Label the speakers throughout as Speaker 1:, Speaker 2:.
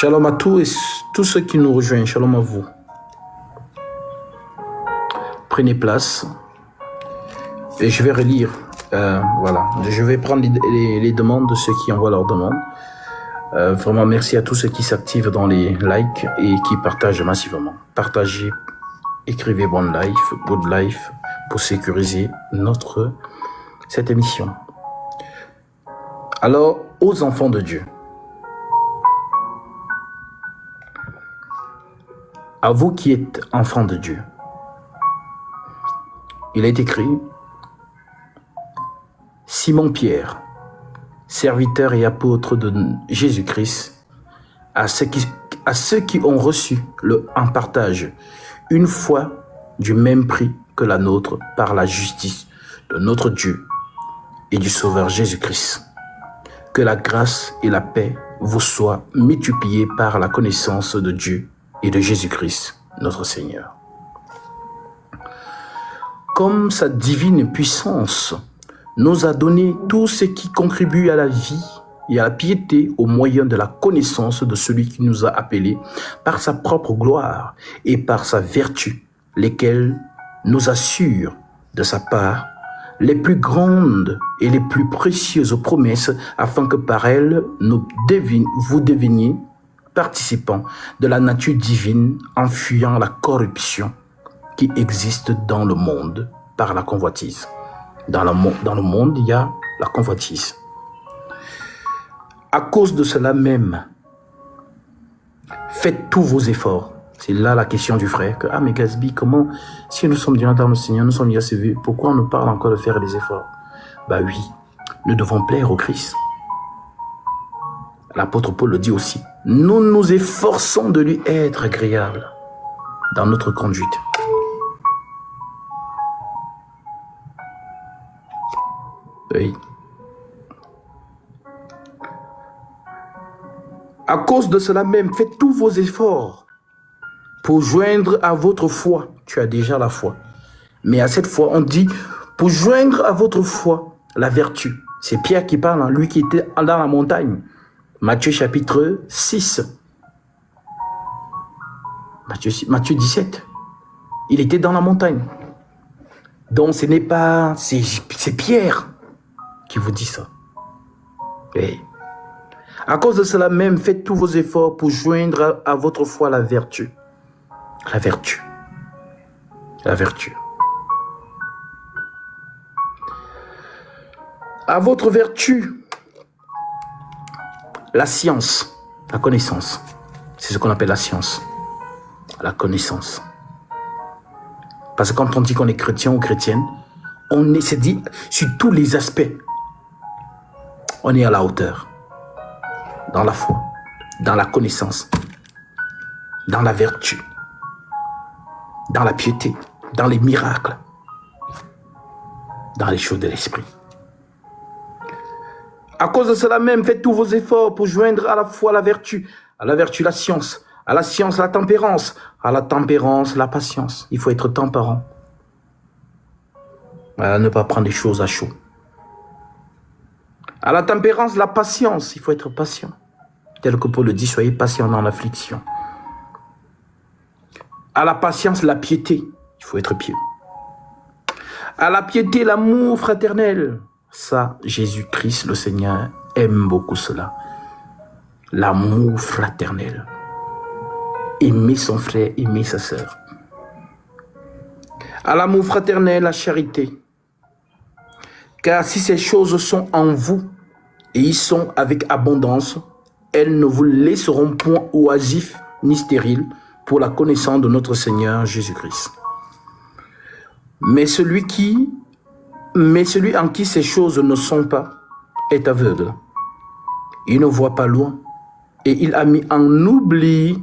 Speaker 1: Shalom à tous ceux qui nous rejoignent. Shalom à vous. Prenez place et je vais relire. Voilà, je vais prendre les demandes de ceux qui envoient leurs demandes. Vraiment, merci à tous ceux qui s'activent dans les likes et qui partagent massivement. Partagez, écrivez bon life, good life pour sécuriser cette émission. Alors, aux enfants de Dieu, à vous qui êtes enfants de Dieu, il est écrit: Simon-Pierre, serviteur et apôtre de Jésus-Christ, à ceux qui ont reçu en partage une foi du même prix que la nôtre par la justice de notre Dieu et du Sauveur Jésus-Christ. Que la grâce et la paix vous soient multipliées par la connaissance de Dieu et de Jésus-Christ, notre Seigneur. Comme sa divine puissance nous a donné tout ce qui contribue à la vie et à la piété au moyen de la connaissance de celui qui nous a appelés par sa propre gloire et par sa vertu, lesquelles nous assurent de sa part les plus grandes et les plus précieuses promesses, afin que par elles vous deveniez participants de la nature divine, en fuyant la corruption qui existe dans le monde par la convoitise. Dans le monde, il y a la convoitise. À cause de cela même, faites tous vos efforts. C'est là la question du frère. Que, mais Gatsby, comment, si nous sommes déjà dans le Seigneur, nous sommes déjà sauvés, pourquoi on nous parle encore de faire des efforts? Oui, nous devons plaire au Christ. L'apôtre Paul le dit aussi. Nous nous efforçons de lui être agréable dans notre conduite. Oui. À cause de cela même, faites tous vos efforts pour joindre à votre foi. Tu as déjà la foi. Mais à cette foi, on dit, pour joindre à votre foi la vertu. C'est Pierre qui parle, lui qui était dans la montagne. Matthieu chapitre 6. Matthieu 17. Il était dans la montagne. Donc ce n'est pas... C'est Pierre qui vous dit ça. Et à cause de cela même, faites tous vos efforts pour joindre à votre foi la vertu. La vertu. La vertu. À votre vertu, la science, la connaissance. C'est ce qu'on appelle la science. La connaissance. Parce que quand on dit qu'on est chrétien ou chrétienne, on s'est dit sur tous les aspects. On est à la hauteur. Dans la foi, dans la connaissance, dans la vertu, dans la piété, dans les miracles, dans les choses de l'esprit. À cause de cela même, faites tous vos efforts pour joindre à la foi la vertu la science, à la science la tempérance, à la tempérance la patience. Il faut être tempérant. Ne pas prendre les choses à chaud. À la tempérance la patience, il faut être patient. Tel que Paul le dit, soyez patient dans l'affliction. À la patience la piété, il faut être pieux. À la piété l'amour fraternel. Ça, Jésus-Christ, le Seigneur, aime beaucoup cela. L'amour fraternel. Aimer son frère, aimer sa sœur. À l'amour fraternel, la charité. Car si ces choses sont en vous, et y sont avec abondance, elles ne vous laisseront point oisifs ni stériles pour la connaissance de notre Seigneur Jésus-Christ. Mais celui en qui ces choses ne sont pas est aveugle. Il ne voit pas loin et il a mis en oubli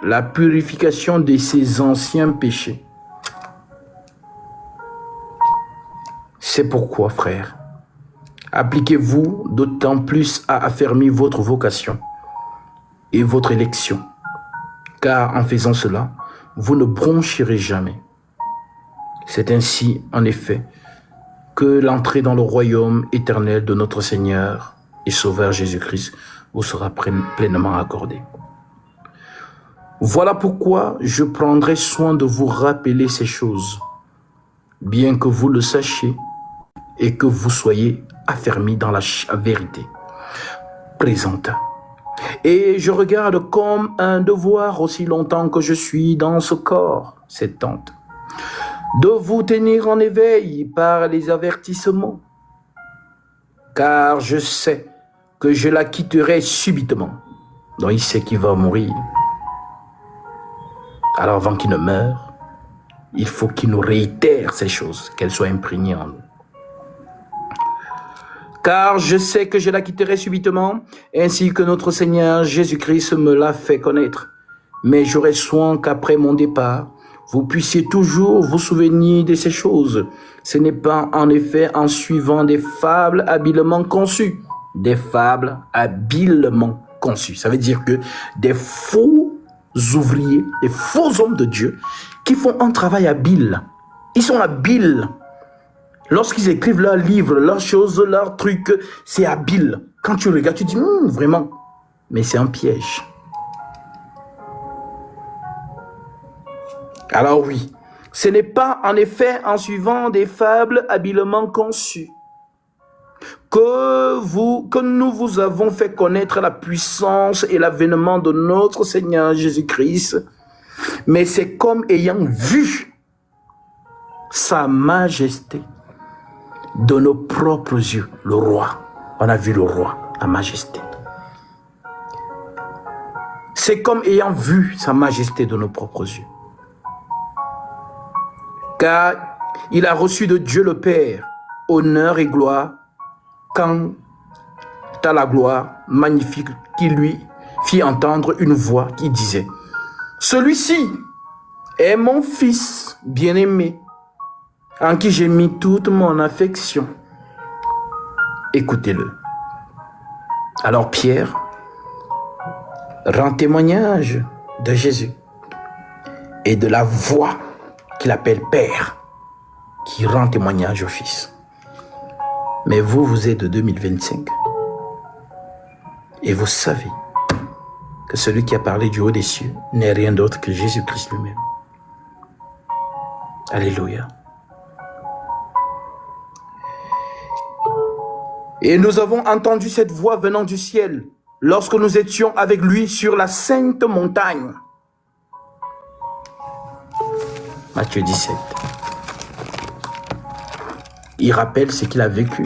Speaker 1: la purification de ses anciens péchés. C'est pourquoi, frères, appliquez-vous d'autant plus à affermir votre vocation et votre élection, car en faisant cela, vous ne broncherez jamais. C'est ainsi, en effet, que l'entrée dans le royaume éternel de notre Seigneur et Sauveur Jésus-Christ vous sera pleinement accordée. Voilà pourquoi je prendrai soin de vous rappeler ces choses, bien que vous le sachiez et que vous soyez affermis dans la vérité présente. Et je regarde comme un devoir aussi longtemps que je suis dans ce corps, cette tente, de vous tenir en éveil par les avertissements, car je sais que je la quitterai subitement. Donc il sait qu'il va mourir. Alors avant qu'il ne meure, il faut qu'il nous réitère ces choses, qu'elles soient imprégnées en nous. Car je sais que je la quitterai subitement, ainsi que notre Seigneur Jésus-Christ me l'a fait connaître. Mais j'aurai soin qu'après mon départ, vous puissiez toujours vous souvenir de ces choses. Ce n'est pas en effet en suivant des fables habilement conçues. Des fables habilement conçues. Ça veut dire que des faux ouvriers, des faux hommes de Dieu qui font un travail habile. Ils sont habiles. Lorsqu'ils écrivent leurs livres, leurs choses, leurs trucs, c'est habile. Quand tu regardes, tu dis, vraiment. Mais c'est un piège. Alors oui, ce n'est pas en effet en suivant des fables habilement conçues que nous vous avons fait connaître la puissance et l'avènement de notre Seigneur Jésus-Christ, mais c'est comme ayant vu sa majesté de nos propres yeux, le roi. On a vu le roi, la majesté. C'est comme ayant vu sa majesté de nos propres yeux. Car il a reçu de Dieu le Père honneur et gloire quant à la gloire magnifique qui lui fit entendre une voix qui disait « Celui-ci est mon fils bien-aimé, en qui j'ai mis toute mon affection. Écoutez-le. » Alors Pierre rend témoignage de Jésus et de la voix qu'il appelle Père, qui rend témoignage au Fils. Mais vous êtes de 2025 et vous savez que celui qui a parlé du haut des cieux n'est rien d'autre que Jésus-Christ lui-même. Alléluia. Et nous avons entendu cette voix venant du ciel lorsque nous étions avec lui sur la sainte montagne. Matthieu 17. Il rappelle ce qu'il a vécu,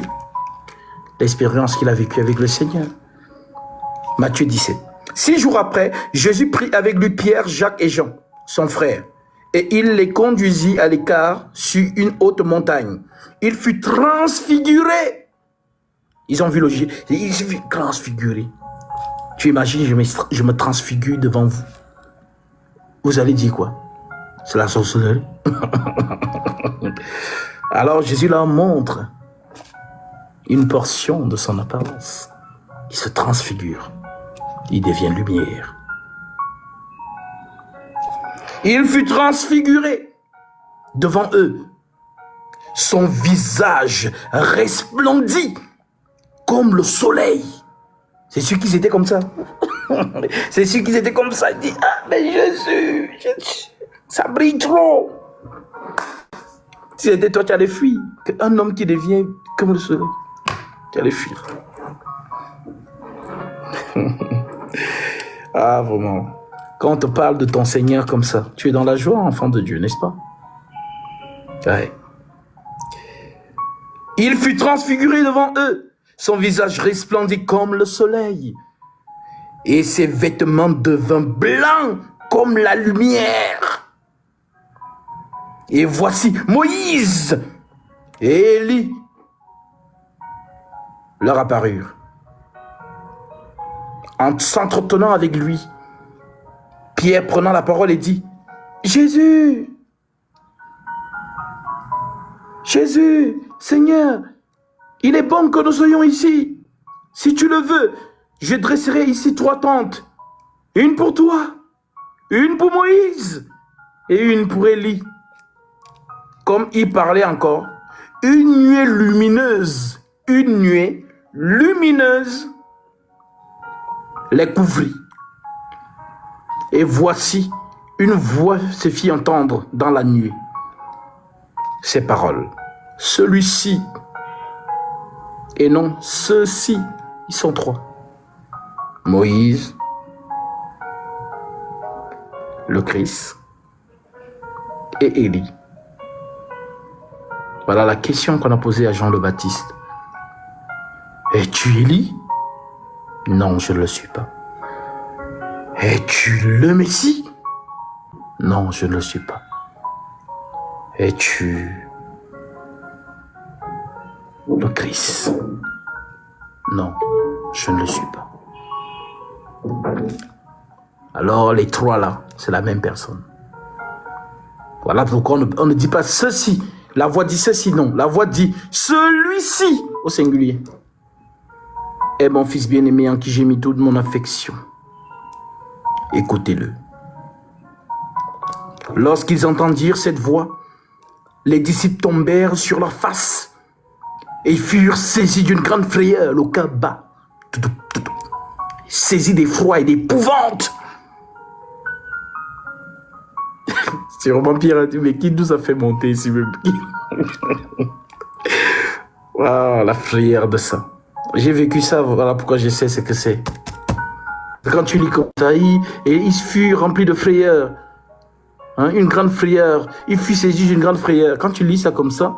Speaker 1: l'expérience qu'il a vécue avec le Seigneur. Matthieu 17. 6 jours après, Jésus prit avec lui Pierre, Jacques et Jean, son frère, et il les conduisit à l'écart sur une haute montagne. Il fut transfiguré. Ils ont vu le Jésus. Il fut transfiguré. Tu imagines, je me transfigure devant vous. Vous allez dire quoi? C'est la sorcellerie. Alors Jésus leur montre une portion de son apparence. Il se transfigure. Il devient lumière. Il fut transfiguré devant eux. Son visage resplendit comme le soleil. C'est sûr qu'ils étaient comme ça. C'est sûr qu'ils étaient comme ça. Il dit, ah mais Jésus, ça brille trop. Si c'était toi, tu allais fuir. Un homme qui devient comme le soleil, tu allais fuir. Ah, vraiment. Quand on te parle de ton Seigneur comme ça, tu es dans la joie, enfant de Dieu, n'est-ce pas? Ouais. Il fut transfiguré devant eux. Son visage resplendit comme le soleil. Et ses vêtements devinrent blancs comme la lumière. Et voici Moïse et Élie leur apparurent. En s'entretenant avec lui, Pierre prenant la parole et dit, Jésus, Seigneur, il est bon que nous soyons ici. Si tu le veux, je dresserai ici 3 tentes. Une pour toi, une pour Moïse et une pour Élie. Comme il parlait encore, une nuée lumineuse les couvrit. Et voici une voix se fit entendre dans la nuit. Ces paroles. Celui-ci. Et non, ceux-ci. Ils sont trois. Moïse, le Christ et Élie. Voilà la question qu'on a posée à Jean le Baptiste. Es-tu Élie? Non, je ne le suis pas. Es-tu le Messie? Non, je ne le suis pas. Es-tu le Christ? Non, je ne le suis pas. Alors les trois là, c'est la même personne. Voilà pourquoi on ne dit pas ceci. La voix dit ceci, non. La voix dit celui-ci au singulier. Est mon fils bien-aimé en qui j'ai mis toute mon affection. Écoutez-le. Lorsqu'ils entendirent cette voix, les disciples tombèrent sur leur face et furent saisis d'une grande frayeur, le cœur bas, saisis d'effroi et d'épouvante. C'est vraiment Pierre a dit, mais qui nous a fait monter ici même? Wow, la frayeur de ça. J'ai vécu ça, voilà pourquoi je sais ce que c'est. Quand tu lis comme ça, ils furent remplis de frayeur. Hein, une grande frayeur. Il fut saisi d'une grande frayeur. Quand tu lis ça comme ça,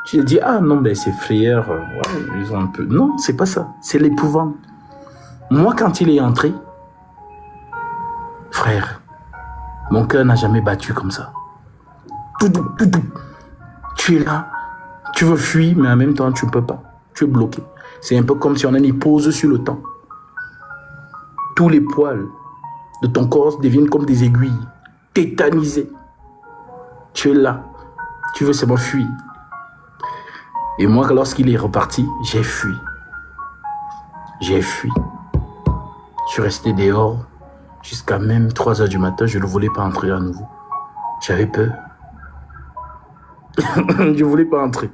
Speaker 1: tu te dis, ah non, ben ces frayeurs, ouais, ils ont un peu... Non, c'est pas ça. C'est l'épouvante. Moi, quand il est entré, frère, mon cœur n'a jamais battu comme ça. Tout. Tu es là, tu veux fuir, mais en même temps, tu ne peux pas. Tu es bloqué. C'est un peu comme si on a une pause sur le temps. Tous les poils de ton corps deviennent comme des aiguilles, tétanisés. Tu es là, tu veux seulement fuir. Et moi, lorsqu'il est reparti, j'ai fui. J'ai fui. Je suis resté dehors jusqu'à même 3 heures du matin. Je ne voulais pas entrer à nouveau. J'avais peur. Je ne voulais pas entrer.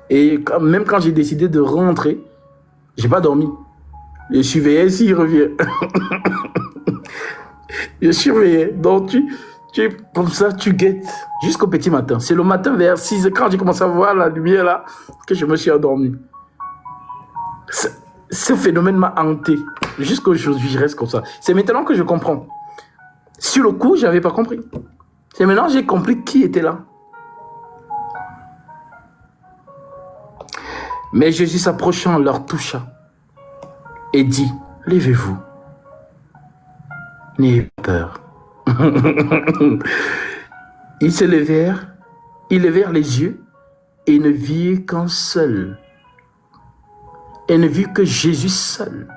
Speaker 1: Et même quand j'ai décidé de rentrer, je n'ai pas dormi. Je surveillais s'il revient. Je surveillais. Donc, tu es comme ça, tu guettes jusqu'au petit matin. C'est le matin vers 6 heures, quand j'ai commencé à voir la lumière là, que je me suis endormi. Ce phénomène m'a hanté. Jusqu'à aujourd'hui, je reste comme ça. C'est maintenant que je comprends. Sur le coup, je n'avais pas compris. C'est maintenant que j'ai compris qui était là. Mais Jésus s'approchant leur toucha et dit, levez-vous, n'ayez pas peur. Ils se levèrent, ils levèrent les yeux et ne virent qu'un seul. Et ne virent que Jésus seul.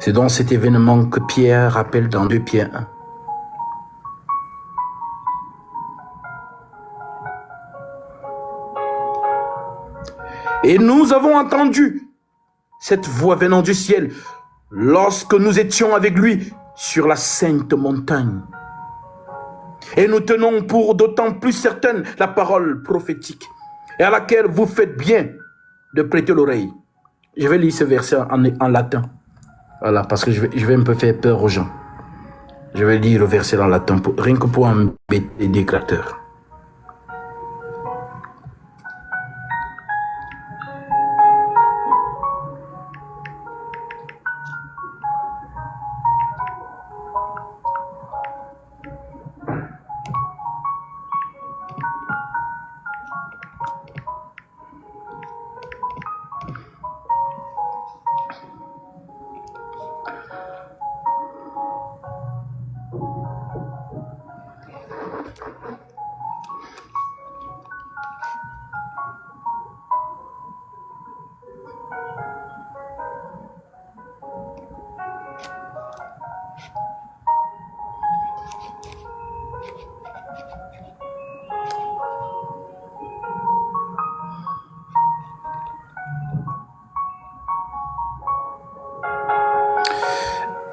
Speaker 1: C'est dans cet événement que Pierre rappelle dans 2 Pierre 1. Et nous avons entendu cette voix venant du ciel lorsque nous étions avec lui sur la sainte montagne. Et nous tenons pour d'autant plus certaine la parole prophétique et à laquelle vous faites bien de prêter l'oreille. Je vais lire ce verset en latin. Voilà, parce que je vais un peu faire peur aux gens. Je vais lire le verset en latin, rien que pour embêter les détracteurs.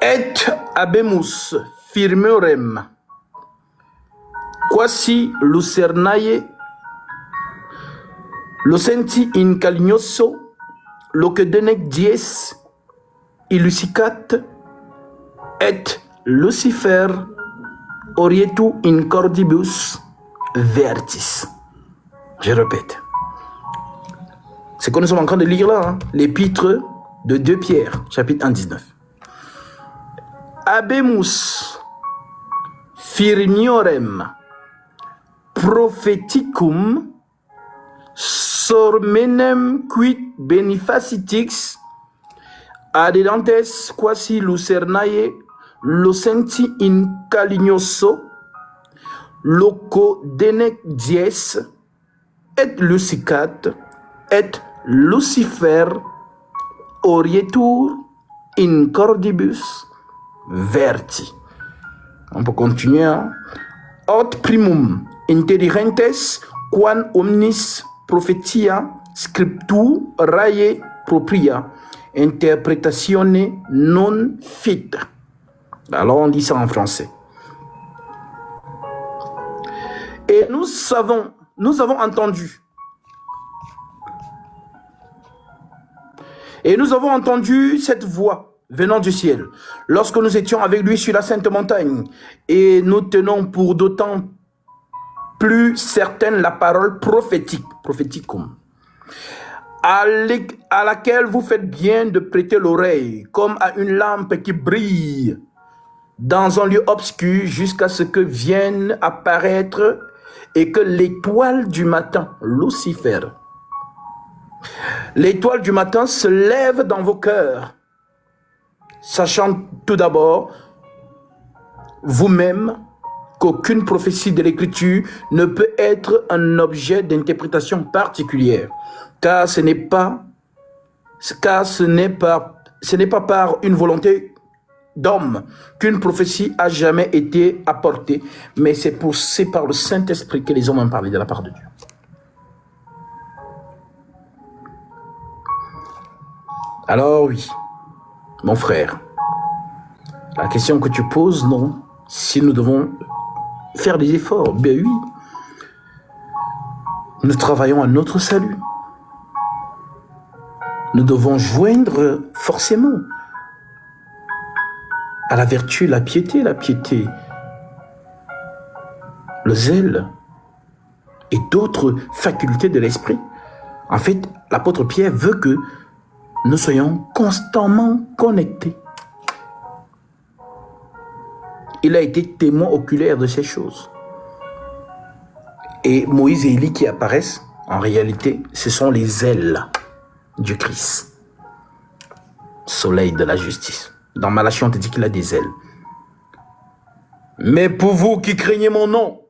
Speaker 1: Et habemus firmorem, quasi lucernae lucenti in calignoso locedenek dies illusicat et Lucifer orietu in cordibus vertis. Je répète. C'est ce que nous sommes en train de lire là, hein? L'épître de 2 Pierre, chapitre 1, 19. Habemus firmiorem propheticum sormenem quid benefacitix adedantes quasi lucernae lucenti in calignoso loco denec dies et lucicat et Lucifer orietur in cordibus verti. On peut continuer. Hein? Aut primum intelligentes quan omnis prophetia scripturae propria interpretatione non fit. Alors on dit ça en français. Et nous avons entendu. Et nous avons entendu cette voix venant du ciel, lorsque nous étions avec lui sur la sainte montagne, et nous tenons pour d'autant plus certaine la parole prophétique, prophéticum, à laquelle vous faites bien de prêter l'oreille, comme à une lampe qui brille dans un lieu obscur jusqu'à ce que vienne apparaître et que l'étoile du matin, Lucifer, l'étoile du matin se lève dans vos cœurs, sachant tout d'abord, vous-même, qu'aucune prophétie de l'Écriture ne peut être un objet d'interprétation particulière, car ce n'est pas par une volonté d'homme qu'une prophétie a jamais été apportée, mais c'est par le Saint-Esprit que les hommes ont parlé de la part de Dieu. Alors oui, mon frère, la question que tu poses, non, si nous devons faire des efforts, bien oui, nous travaillons à notre salut. Nous devons joindre forcément à la vertu la piété, le zèle et d'autres facultés de l'esprit. En fait, l'apôtre Pierre veut que nous soyons constamment connectés. Il a été témoin oculaire de ces choses. Et Moïse et Élie qui apparaissent, en réalité, ce sont les ailes du Christ. Soleil de la justice. Dans Malachie, on te dit qu'il a des ailes. Mais pour vous qui craignez mon nom,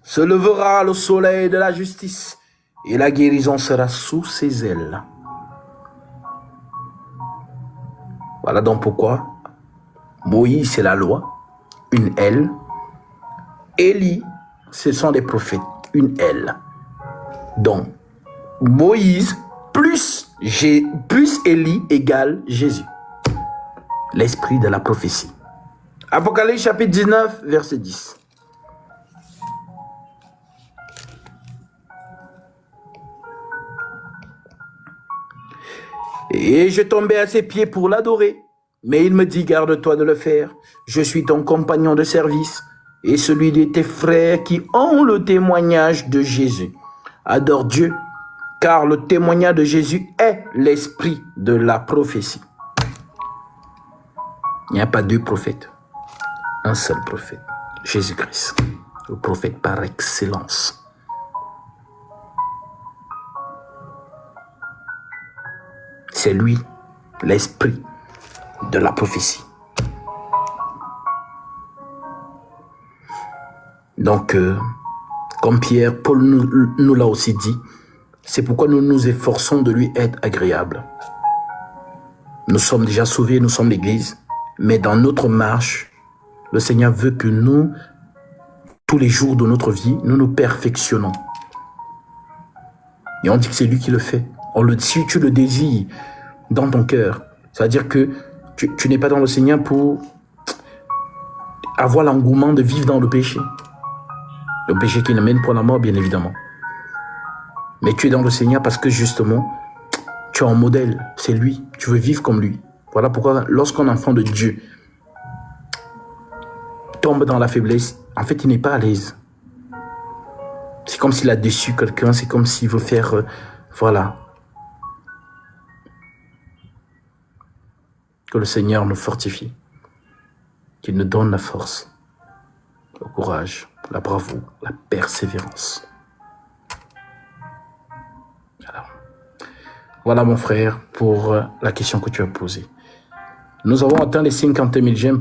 Speaker 1: se levera le soleil de la justice et la guérison sera sous ses ailes. Voilà donc pourquoi Moïse, c'est la loi, une aile. Élie, ce sont des prophètes, une aile. Donc, Moïse plus Élie égale Jésus. L'esprit de la prophétie. Apocalypse chapitre 19, verset 10. Et je tombais à ses pieds pour l'adorer. Mais il me dit, garde-toi de le faire. Je suis ton compagnon de service et celui de tes frères qui ont le témoignage de Jésus. Adore Dieu, car le témoignage de Jésus est l'esprit de la prophétie. Il n'y a pas deux prophètes, un seul prophète, Jésus-Christ, le prophète par excellence. C'est lui, l'esprit de la prophétie. Donc, comme Pierre, Paul nous l'a aussi dit, c'est pourquoi nous nous efforçons de lui être agréable. Nous sommes déjà sauvés, nous sommes l'Église, mais dans notre marche, le Seigneur veut que nous, tous les jours de notre vie, nous nous perfectionnons. Et on dit que c'est lui qui le fait. Si tu le désires dans ton cœur, c'est-à-dire que tu n'es pas dans le Seigneur pour avoir l'engouement de vivre dans le péché. Le péché qui ne mène pas à la mort, bien évidemment. Mais tu es dans le Seigneur parce que justement, Tu as un modèle, c'est lui. Tu veux vivre comme lui. Voilà pourquoi lorsqu'un enfant de Dieu tombe dans la faiblesse, en fait, il n'est pas à l'aise. C'est comme s'il a déçu quelqu'un, c'est comme s'il veut faire... voilà. Que le Seigneur nous fortifie. Qu'il nous donne la force, le courage, la bravoure, la persévérance. Voilà mon frère pour la question que tu as posée. Nous avons atteint les 50 000 j'aime.